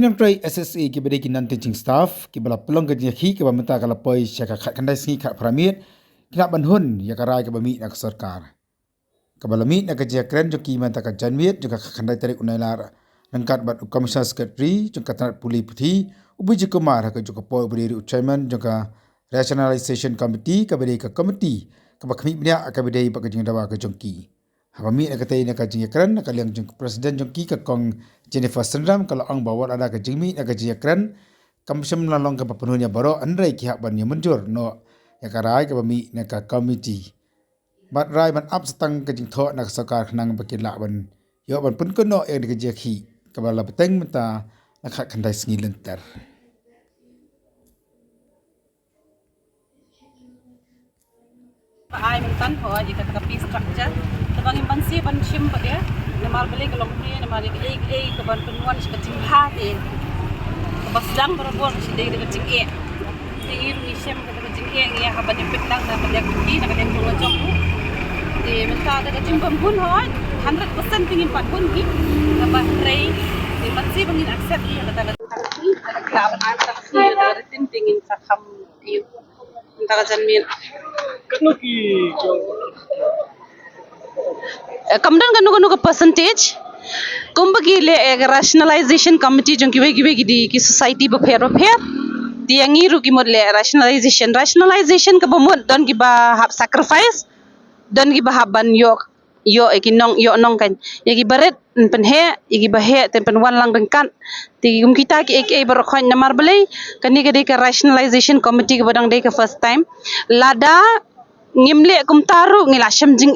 nongtrei SSA ki beri ki nan teaching staff ki bala pelong ke ki ki bamenta kala poi syaka khat kandai singi khat pramit ki nak banhun ya karai ke bami nak sarkar ke bala mi nak kerja keren jo ki menta ka janmiet jo ka khandai tarik unai lar nangkat bat commissioner secretary jo ka tanat puli puthi ubi ji kumar ka jo ka poi beri chairman jo ka rationalization committee ka beri ka committee ka bakmi bnya ka beri ba ka jing dawa ka jongki Habami nak kata nak kaji keren nak liang jeng presiden jengki ke kong Jennifer Sendram kalau ang bawa ada ke jengmi nak kaji keren kamsem lalong ke penuhnya baru andai ki hak ban menjur no ya karai ke bami nak ka committee bat rai ban up setang ke jeng tho nak sakar nang bakin lak ban yo ban pun kono yang dikeji ki ke bala beteng menta nak hak kandai sengi lenter ai mentan ho jika tapi structure tabang impan si ban shim pa dia namal balik ke longni namal ke ban penuan ke cing hati bas dang berabon si dei ke cing tingir ni shim ke cing ya haban petang na pada ki na kadang pulo jok di menta ke cing pun ho 100% tingin pat pun ki ba rei di mansi bangin accept dia kata kelaban antar si ada tingin sakam iu entah janmin Kemudian kanu ke percentage, kumbagi le rationalization committee jong kiwe di ki society berpair tiangi ru ki mod le rationalization ke bomod don ki ba hab sacrifice don ki ba haban yo nong kan yagi baret pen yagi ba he ten pen wan lang dengkan ti kita ki berkhon namar belai kani ke rationalization committee ke badang de ke first time lada ngimle kum taru ngila sham jing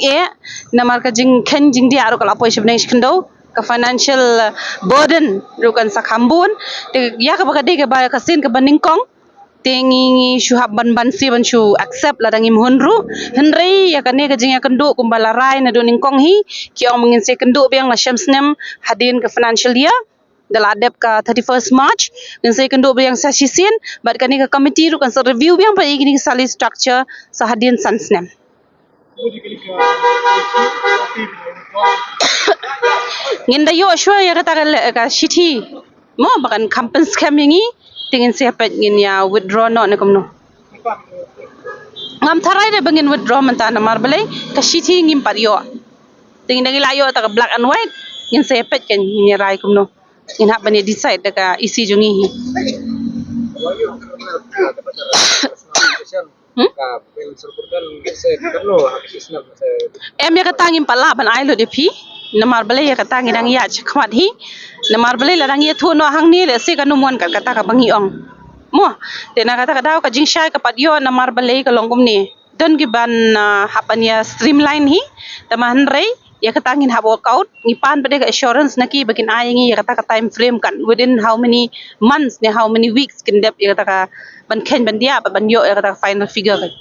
namar ka jing khen jing dia aro kala poi shibneng shkendo ka financial burden rukan sakhambun te ya ka bagade ke ba kasin ke baningkong tengi shuhab ban si ban shu accept ladang im hunru henrei ya kane ka jing ya kendo kumbala rai na do ningkong hi ki ong mengin se kendo biang la sham snem hadin ke financial year dala adep ka 31st March dan saya kendo yang session bat kani ka committee ru kan review yang pa igini sali structure sahadian sansnem nginda yo shwa ya kata ka shiti mo bakan campaign scamming ni tingin siapa ngin ya withdraw no ne komno ngam tharai de bangin withdraw menta na marbelai ka shiti ngim par yo tingin dangi layo ta ka black and white ngin siapa kan ni rai komno in hak bani decide deka isi jungi hi em ya katangin pala ban ailo de pi namar bale ya katangin dang ya chkhwat hi namar bale la dang ye thu no hang ni le se ka numon ka kata ka bangi ong mo te na kata ka daw ka jing shai ka padyo namar bale ka longkum ni don gi ban hapania streamline hi tamahan rei ya katangin have workout ngipan pada assurance naki bakin ayangi ya kata time frame kan within how many months ne how many weeks kin dep ya kata ban ken ban dia ban yo ya kata final figure kan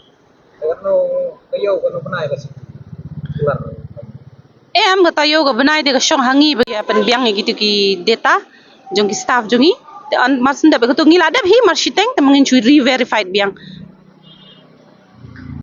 am kata yo ga banai de ka shong hangi ba ya pan biang gitu ki data jong ki staff jongi an masin da ba to ngila dep hi mar shiteng tamangin chui re verified biang